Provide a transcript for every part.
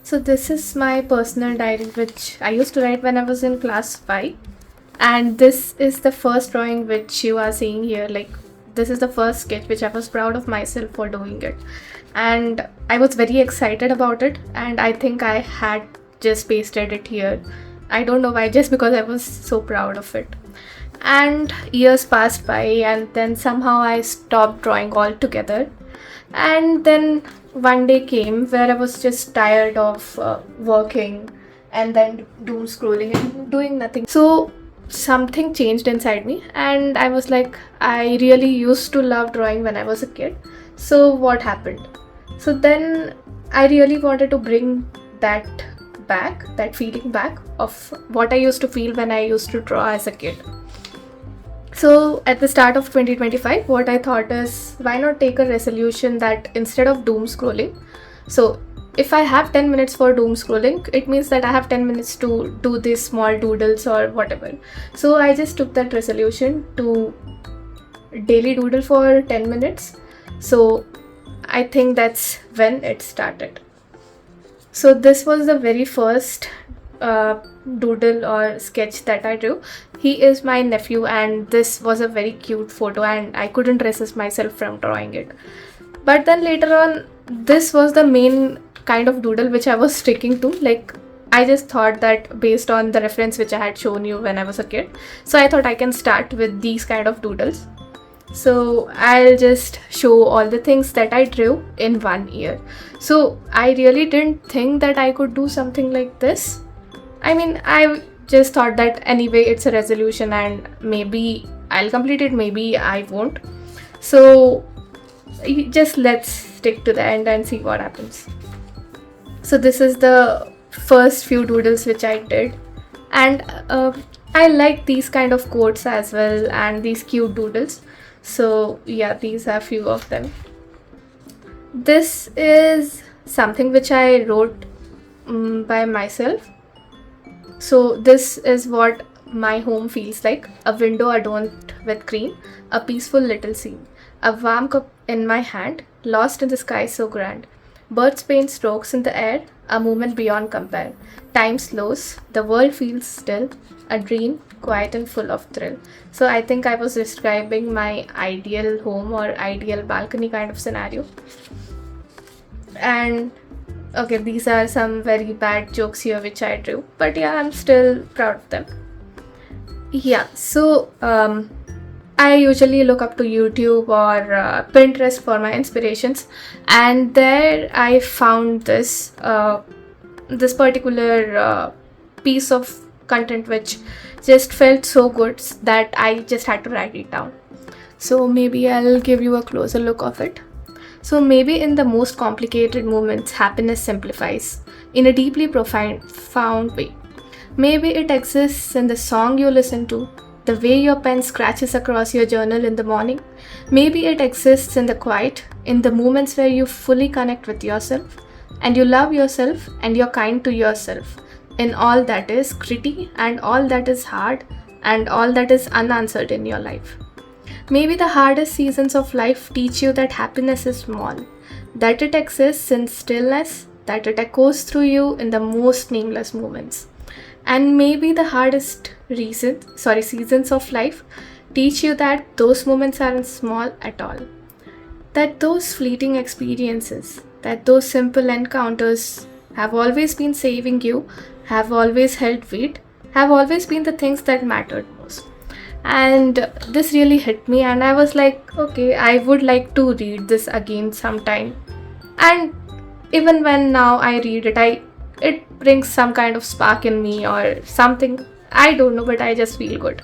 So this is my personal diary which I used to write when I was in class 5, and this is the first drawing which you are seeing here. Like, this is the first sketch which I was proud of myself for doing it, and I was very excited about it, and I think I had just pasted it here. I don't know why, just because I was so proud of it. And years passed by, and then somehow I stopped drawing altogether. And then one day came where I was just tired of working and then doom scrolling and doing nothing. So something changed inside me, and I was like, I really used to love drawing when I was a kid. So what happened? So then I really wanted to bring that back, that feeling back of what I used to feel when I used to draw as a kid. So at the start of 2025, what I thought is, why not take a resolution that instead of doom scrolling, so if I have 10 minutes for doom scrolling, it means that I have 10 minutes to do these small doodles or whatever. So I just took that resolution to daily doodle for 10 minutes. So I think that's when it started. So this was the very first doodle or sketch that I drew. He is my nephew, and this was a very cute photo, and I couldn't resist myself from drawing it. But then later on, this was the main kind of doodle which I was sticking to. Like, I just thought that based on the reference which I had shown you when I was a kid, so I thought I can start with these kind of doodles. So I'll just show all the things that I drew in 1 year. So I really didn't think that I could do something like this. I mean, I just thought that anyway it's a resolution and maybe I'll complete it, maybe I won't. So just let's stick to the end and see what happens. So this is the first few doodles which I did, and I like these kind of quotes as well and these cute doodles. So yeah, these are few of them. This is something which I wrote by myself. So this is what my home feels like: a window adorned with green, a peaceful little scene, a warm cup in my hand, lost in the sky so grand. Birds paint strokes in the air, a moment beyond compare. Time slows, the world feels still, a dream, quiet and full of thrill. So I think I was describing my ideal home or ideal balcony kind of scenario. And okay, these are some very bad jokes here which I drew, but yeah, I'm still proud of them. Yeah, so I usually look up to YouTube or Pinterest for my inspirations, and there I found this particular piece of content which just felt so good that I just had to write it down. So maybe I'll give you a closer look of it. So maybe in the most complicated moments, happiness simplifies in a deeply profound way. Maybe it exists in the song you listen to, the way your pen scratches across your journal in the morning. Maybe it exists in the quiet, in the moments where you fully connect with yourself, and you love yourself and you're kind to yourself, in all that is gritty and all that is hard and all that is unanswered in your life. Maybe the hardest seasons of life teach you that happiness is small, that it exists in stillness, that it echoes through you in the most nameless moments. And maybe the hardest seasons of life teach you that those moments aren't small at all. That those fleeting experiences, that those simple encounters have always been saving you, have always held weight, have always been the things that mattered most. And this really hit me, and I was like, okay, I would like to read this again sometime. And even when now I read it, it brings some kind of spark in me or something. I don't know, but I just feel good.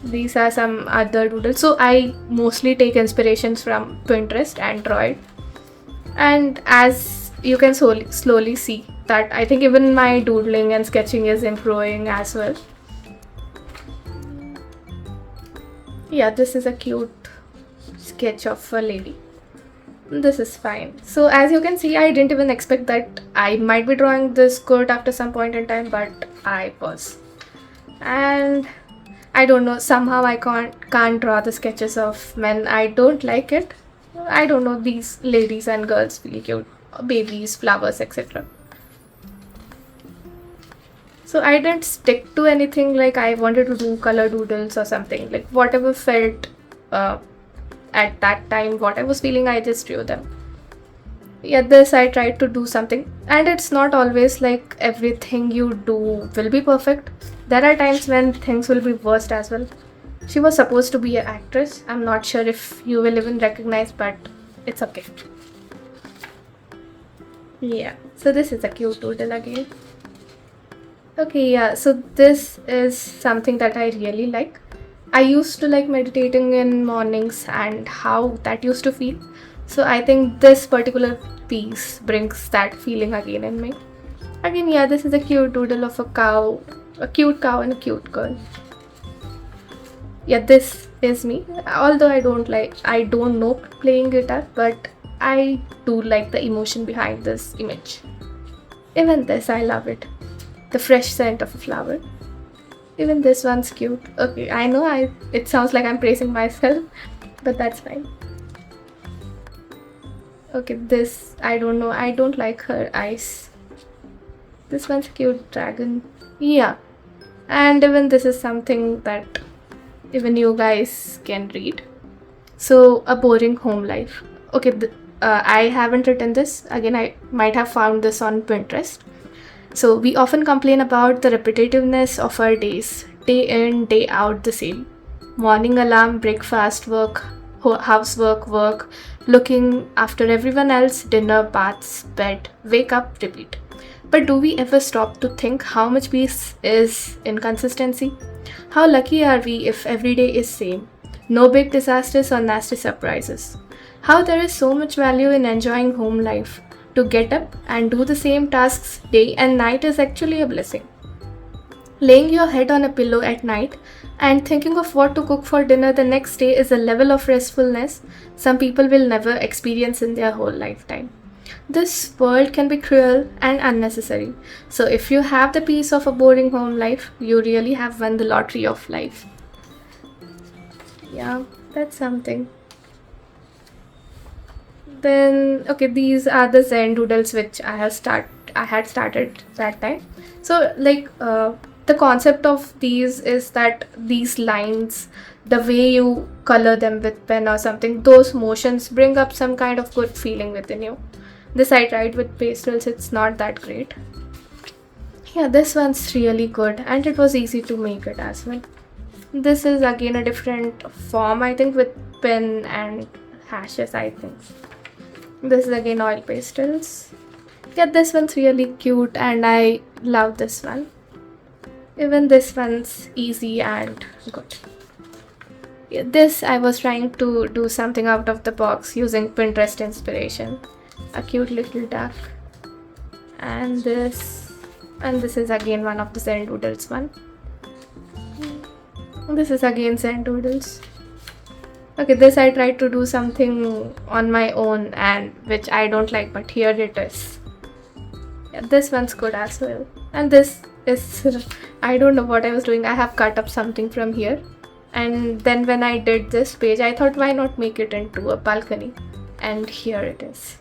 These are some other doodles. So I mostly take inspirations from Pinterest and draw it. And as you can slowly see that I think even my doodling and sketching is improving as well. Yeah, this is a cute sketch of a lady. This is fine. So as you can see, I didn't even expect that I might be drawing this good after some point in time, but I was. And I don't know, somehow I can't draw the sketches of men. I don't like it. I don't know, these ladies and girls feel cute. babies, flowers, etc. So I didn't stick to anything like I wanted to do color doodles or something. Like whatever felt uh, at that time, what I was feeling, I just drew them. Yeah, this I tried to do something, and it's not always like everything you do will be perfect. There are times when things will be worst as well. She was supposed to be an actress. I'm not sure if you will even recognize, but it's okay. Yeah, so this is a cute doodle again. Okay, yeah, so this is something that I really like. I used to like meditating in mornings and how that used to feel. So I think this particular piece brings that feeling again in me. Again, yeah, this is a cute doodle of a cute cow and a cute girl. Yeah, this is me. Although I don't know playing guitar, but I do like the emotion behind this image. Even this, I love it. The fresh scent of a flower. Even this one's cute. Okay, I know it sounds like I'm praising myself, but that's fine. Okay, this, I don't know. I don't like her eyes. This one's a cute dragon. Yeah. And even this is something that even you guys can read. So, a boring home life. Okay, I haven't written this. Again, I might have found this on Pinterest. So, we often complain about the repetitiveness of our days, day in, day out, the same. Morning alarm, breakfast, work, housework, work, looking after everyone else, dinner, baths, bed, wake up, repeat. But do we ever stop to think how much peace is in consistency? How lucky are we if every day is same? No big disasters or nasty surprises. How there is so much value in enjoying home life. To get up and do the same tasks day and night is actually a blessing. Laying your head on a pillow at night and thinking of what to cook for dinner the next day is a level of restfulness some people will never experience in their whole lifetime. This world can be cruel and unnecessary. So if you have the peace of a boring home life, you really have won the lottery of life. Yeah, that's something. Then okay, these are the Zen doodles which I had started that time. So like the concept of these is that these lines, the way you color them with pen or something, those motions bring up some kind of good feeling within you. This I tried with pastels, it's not that great. Yeah, this one's really good and it was easy to make it as well. This is again a different form, I think, with pen and hashes, I think. This is again oil pastels. Yeah, this one's really cute and I love this one. Even this one's easy and good. Yeah, this I was trying to do something out of the box using Pinterest inspiration. A cute little duck. And this is again one of the Zen Doodles one. This is again Zen Doodles. Okay, this I tried to do something on my own and which I don't like, but here it is. Yeah, this one's good as well. And this is, I don't know what I was doing. I have cut up something from here. And then when I did this page, I thought why not make it into a balcony? And here it is.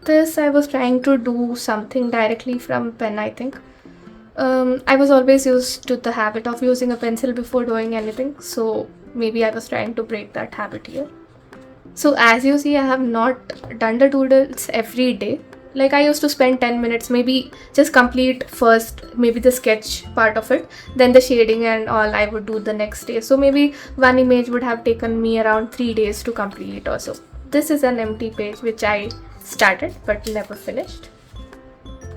This I was trying to do something directly from pen, I think. I was always used to the habit of using a pencil before doing anything, so maybe I was trying to break that habit here. So as you see, I have not done the doodles every day. Like I used to spend 10 minutes, maybe just complete first, maybe the sketch part of it, then the shading and all I would do the next day. So maybe one image would have taken me around 3 days to complete or so. This is an empty page which I started but never finished.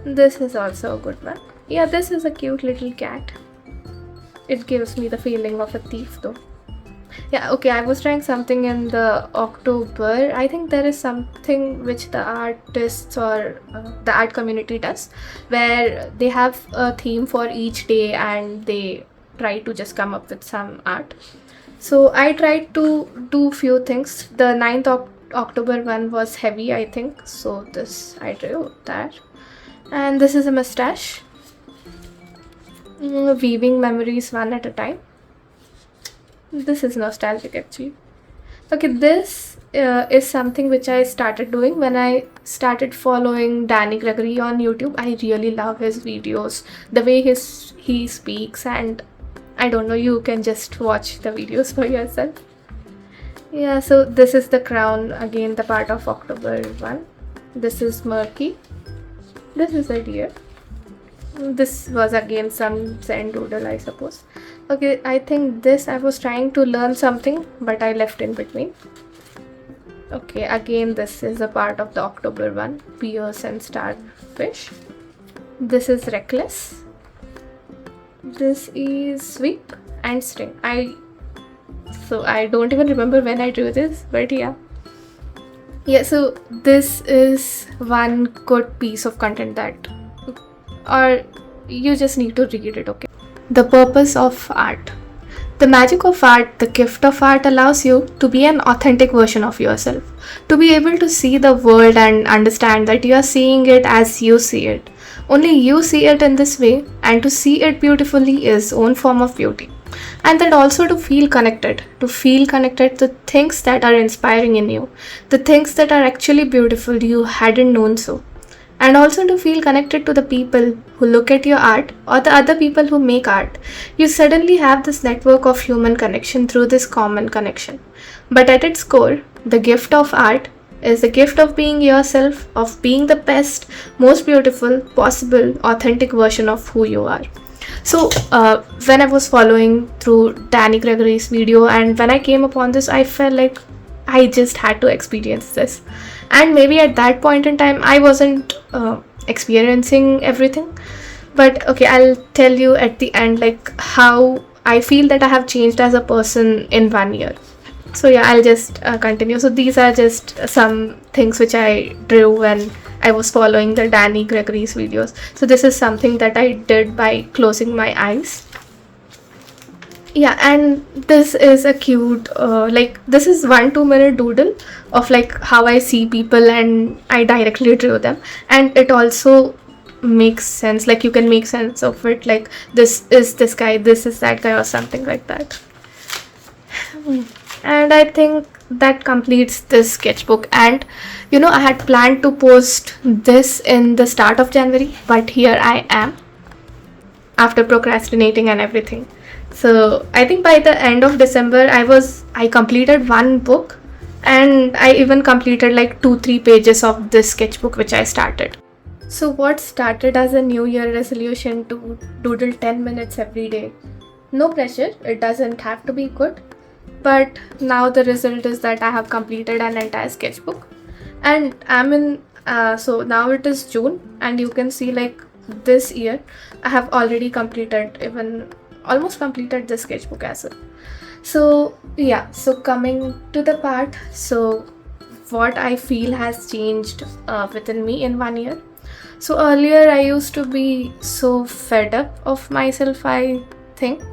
This is also a good one. Yeah, this is a cute little cat. It gives me the feeling of a thief though. Yeah, okay, I was trying something in the October. I think there is something which the artists or the art community does where they have a theme for each day and they try to just come up with some art. So I tried to do few things. The 9th October one was heavy, I think. So this, I drew that. And this is a mustache. Weaving memories one at a time. This is nostalgic actually. Okay, this is something which I started doing when I started following Danny Gregory on YouTube. I really love his videos, the way he speaks, and I don't know, you can just watch the videos for yourself. Yeah, so this is the crown, again the part of October one. This is murky. This is a deer. This was again some Zen doodle, I suppose. Okay, I think this I was trying to learn something, but I left in between. Okay, again this is a part of the October one, pears and starfish. This is reckless. This is sweep and string. So I don't even remember when I drew this, but yeah. Yeah, so this is one good piece of content that, or you just need to read it, okay? The purpose of art. The magic of art, the gift of art allows you to be an authentic version of yourself, to be able to see the world and understand that you are seeing it as you see it. Only you see it in this way, and to see it beautifully is own form of beauty. And that also to feel connected to things that are inspiring in you, the things that are actually beautiful you hadn't known so. And also to feel connected to the people who look at your art or the other people who make art. You suddenly have this network of human connection through this common connection. But at its core, the gift of art is the gift of being yourself, of being the best, most beautiful, possible, authentic version of who you are. So when I was following through Danny Gregory's video and when I came upon this, I felt like I just had to experience this. And maybe at that point in time I wasn't experiencing everything, but okay, I'll tell you at the end like how I feel that I have changed as a person in 1 year. So yeah, I'll just continue. So these are just some things which I drew when I was following the Danny Gregory's videos. So this is something that I did by closing my eyes. Yeah, and this is a cute like this is 1-2 minute doodle of like how I see people and I directly drew them, and it also makes sense, like you can make sense of it, like this is this guy, this is that guy, or something like that. And I think that completes this sketchbook. And I had planned to post this in the start of January, but here I am after procrastinating and everything. So I think by the end of December I completed one book, and I even completed like 2-3 pages of this sketchbook which I started. So what started as a new year resolution to doodle 10 minutes every day, no pressure, it doesn't have to be good, but now the result is that I have completed an entire sketchbook. And I'm in so now it is June, and you can see like this year I have already almost completed the sketchbook as well. So yeah, so coming to the part, so what I feel has changed within me in 1 year. So earlier I used to be so fed up of myself, I think,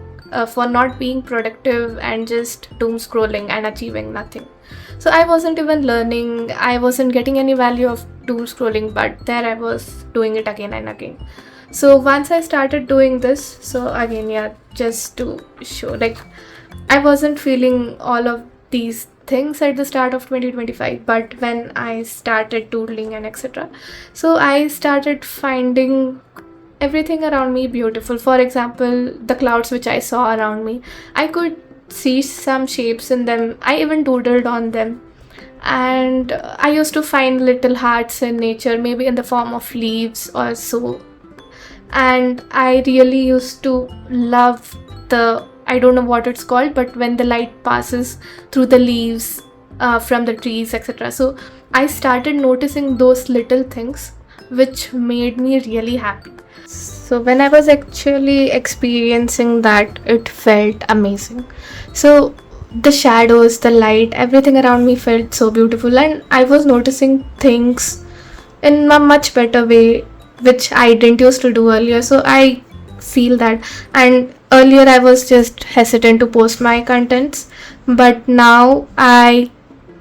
for not being productive and just doom scrolling and achieving nothing. So I wasn't even learning, I wasn't getting any value of doom scrolling, but there I was doing it again and again. So once I started doing this, so again, yeah, just to show, like I wasn't feeling all of these things at the start of 2025, but when I started doodling and etc., so I started finding everything around me beautiful. For example, the clouds which I saw around me, I could see some shapes in them, I even doodled on them. And I used to find little hearts in nature, maybe in the form of leaves or so. And I really used to love I don't know what it's called, but when the light passes through the leaves from the trees, etc. So I started noticing those little things which made me really happy. So when I was actually experiencing that, it felt amazing. So the shadows, the light, everything around me felt so beautiful, and I was noticing things in a much better way which I didn't used to do earlier. So I feel that, and earlier I was just hesitant to post my contents, but now I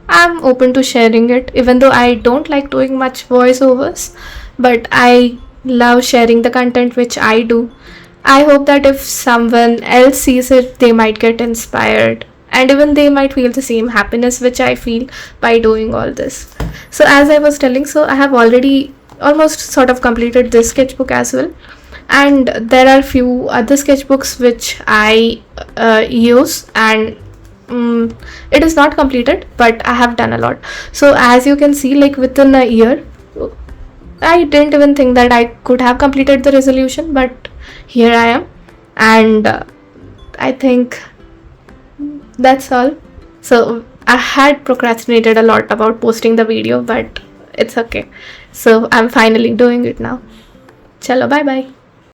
am open to sharing it, even though I don't like doing much voiceovers, but I love sharing the content which I do. I hope that if someone else sees it, they might get inspired and even they might feel the same happiness which I feel by doing all this. So as I was telling, so I have already almost sort of completed this sketchbook as well, and there are few other sketchbooks which I use, and it is not completed, but I have done a lot. So as you can see, like within a year, I didn't even think that I could have completed the resolution, but here I am, and I think that's all. So I had procrastinated a lot about posting the video, but it's okay. So I'm finally doing it now. Chalo, bye bye.